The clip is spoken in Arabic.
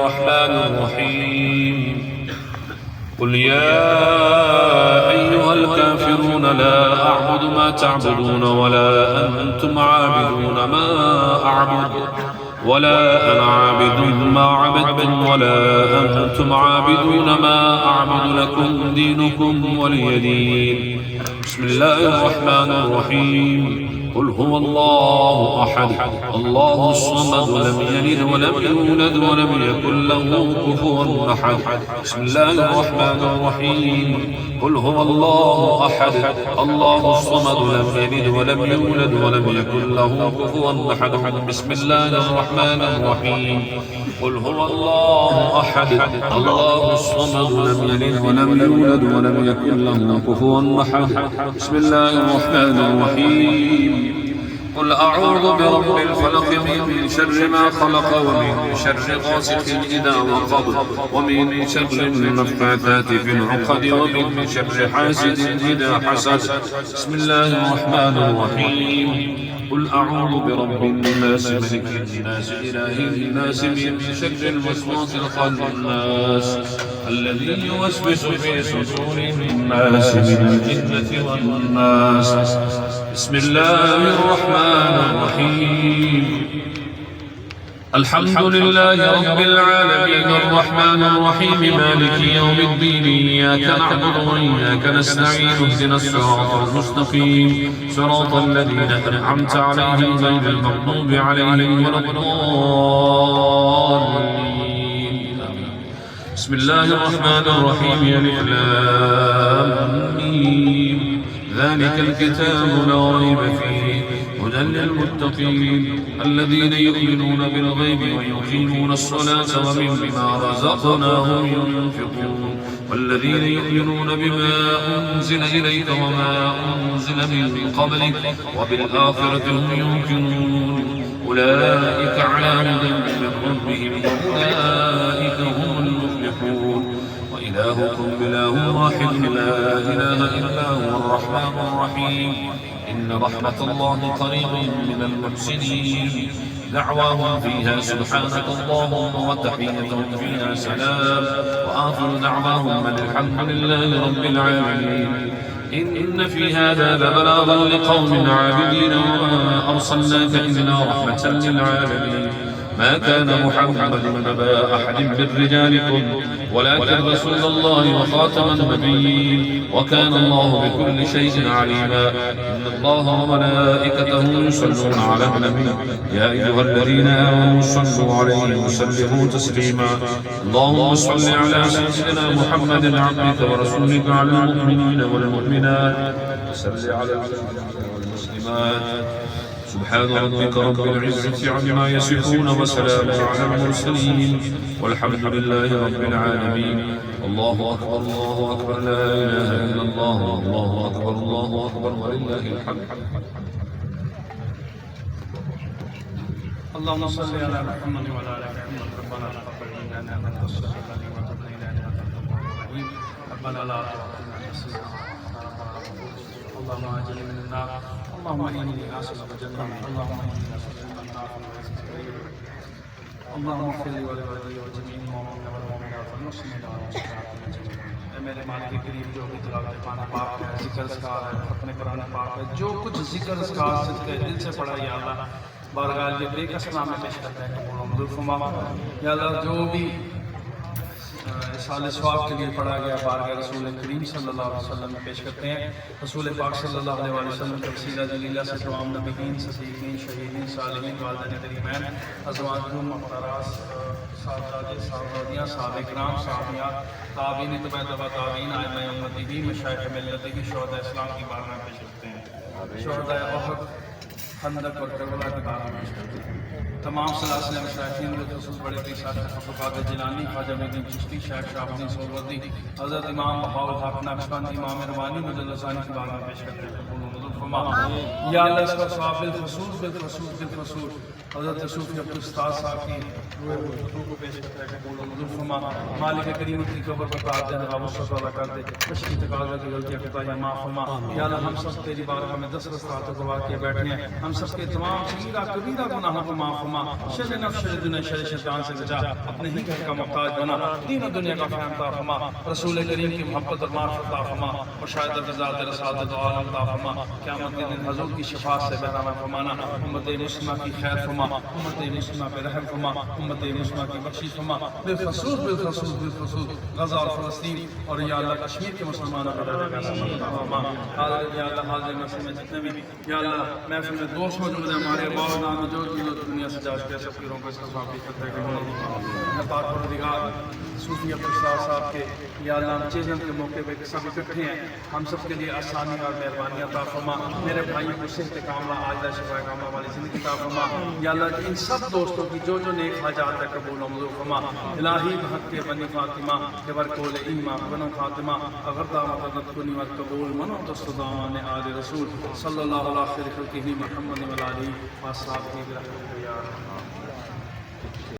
الرحمن الرحيم قل يا أيها الكافرون لا أعبد ما تعبدون ولا أنتم عابدون ما أعبد ولا أنا عابد ما عبدتم ولا أنتم عابدون ما أعبد لكم دينكم ولي دين. بسم الله الرحمن الرحيم قل هو الله أحد الله الصمد لم يلد ولم يولد ولم يكن له كفوا أحد. بسم الله الرحمن الرحيم قل هو الله أحد الله الصمد لم يلد ولم يولد ولم يكن له كفوا أحد. بسم الله الرحمن الرحيم قل هو الله أحد الله الصمد لم يلد ولم يولد ولم يكن له كفوا أحد. بسم الله الرحمن الرحيم قل أعوذ برب الفلق من شر ما خلق ومن شر غاسق إذا وقب ومن شر النفاثات في العقد ومن شر حاسد إذا حسد. بسم الله الرحمن الرحيم قل أعوذ برب الناس ملك الناس إله الناس من شر الوسواس الخناس الذي يوسوس في صدور الناس من الجنة والناس. بسم الله الرحمن الرحيم الحمد لله رب العالمين الرحمن الرحيم مالك يوم الدين إياك نعبد وإياك نستعين اهدنا الصراط المستقيم صراط الذين أنعمت عليهم غير المغضوب عليهم ولا الضالين. بسم الله الرحمن الرحيم ألف لام ميم ذلك الكتاب لا ريب فيه هدى للمتقين الذين يؤمنون بالغيب ويقيمون الصلاة ومما رزقناهم ينفقون والذين يؤمنون بما أنزل إليك وما أنزل من قبلك وبالآخرة هم يوقنون أولئك على هدى من ربهم وأولئك هم المفلحون. وإلهكم إله واحد لا إله إلا هو الرحمن الرحيم إن رحمة الله قريب من المحسنين دعواهم فيها سبحانك اللهم وتحيتهم فيها سلام وآخر دعواهم أن الحمد لله رب العالمين. إن في هذا لبلاغا لقوم عابدين وما أرسلناك إلا رحمة للعالمين. ما كان محمد أبا أحد من رجالكم ولكن رسول الله وخاتم النبيين وكان الله بكل شيء عليما. إن الله وملائكته يصلون على النبي يا أيها الذين آمنوا صلوا عليه وسلموا تسليما. اللهم صل على سيدنا محمد عبدك ورسولك على المؤمنين والمؤمنات وصل على المسلمات. سبحان ربك رب العزة عما يصفون وسلام على المرسلين والحمد لله رب العالمين. الله أكبر الله أكبر لا إله إلا الله الله أكبر الله أكبر ولله الحمد. اللهم صل على محمد وعلى آل محمد ربنا تقبل منا إنك أنت السميع العليم وتب علينا إنك أنت التواب الرحيم. ربنا لا تؤاخذنا إن نسينا اللهم أجرنا من النار اللهم إني أسألك الجنة اللهم إني أسألك النار اللهم اغفر لي ولوالدي وجميع المؤمنين والمؤمنات والمسلمين والمسلمات أجمعين. मेरे मालिक करीम जो भी तिलावत कुरान पाक है जिक्र अस्कार है अपने कुरान पाक है जो कुछ जिक्र अस्कार सदके दिल से पढ़ा या अल्लाह बारगाह ये बेकस नाम में पेश करते हैं कबूल मंजूर फरमा या अल्लाह। जो भी साल सवाब के लिए पढ़ा गया बारगाह रसूल करीम सल्लल्लाहु अलैहि वसल्लम में पेश करते हैं। रसूल पाक सल्लल्लाहु अलैहि वसल्लम की वसीला जलीला से तमाम नबीयीन सिद्दीकीन शहीदीन सालिहीन वालिदैन करीमैन अज़वाजुहुम मुहतरास साहबाज़ादे साहबादियाँ साहबे किराम साहबियात ताबीन तबा ताबीन आइम्मा उम्मती मशाइख़ मिल्लत की शुहदा इस्लाम की बारगाह में पेश करते हैं। शुहदा उहद खंदक और करबला की बारगाह में पेश करते हैं। तमाम सलासिल मशाइखीन बिलखुसूस बड़े पीर साहब अब्दुल कादिर जिलानी ख्वाजा मुईनुद्दीन चिश्ती शेख शहाबुद्दीन सोहरावर्दी हज़रत इमाम बहाउल हक नक्शबंदी इमाम रवानी मुजल्लसानी की बारगाह में पेश करते हैं। या अल्लाह इसका सवाब बिलखुसूस حضرت صوفی عبد الاستاذ صاحب کی روح الفتوح کو پیش کرتا ہے قبول و منظور فرما مالک کریم کی قبر پر تاج دینا غصہ والا کر دے بشری تقاضا کی غلطیاں خطائیاں معاف فرما یا اللہ ہم سب تیری بارگاہ میں 10 رکعتوں گوا کے بیٹھے ہیں ہم سب کے تمام صغیرہ کبیرہ گناہوں کو معاف فرما شر نفس شر دنیا شر شیطان سے بچا اپنے ہی گھر کا محتاج بنا دین و دنیا کا فہم عطا فرما رسول کریم کی محبت اور معرفت عطا فرما مشاہد رضا رسالت و عالم عطا فرما قیامت کے دن حضور کی شفاعت سے بہرانا فرمانا امت مسلمہ کی خیر فرما امت مسلمہ پہ رحم فرما امت مسلمہ کی بخشش فرما بالخصوص غزہ اور فلسطین اور یا اللہ کشمیر کے مسلمانوں کا درجہ عطا فرما یا اللہ حاضر محفل میں جتنے بھی یا اللہ محفل میں دوست موجود ہیں ہمارے باؤ جو دنیا سے جاج کے سب پیروں کو اس کا ثواب بھی کرتے ہیں پاک پروردگار صوفی عبد الاستاذ صاحب کے یا اللہ ہم چیزوں کے موقع پہ سب اکٹھے ہیں ہم سب کے لیے آسانی اور مہربانی عطا فرما میرے بھائیوں کو صحت کاملہ عاجلہ شفا کاملہ والی زندگی عطا فرما یا اللہ ان سب دوستوں کی جو نیک حاجات ہے قبول و منظور فرما الہی بحق کے بنی فاطمہ کے برکول ایمان بنو فاطمہ اگر دعوت تذکرنی والقبول منو تصدامان آل رسول صلی اللہ علیہ خلقہ محمد و علیہ وصحبہ برحمتہ یا رب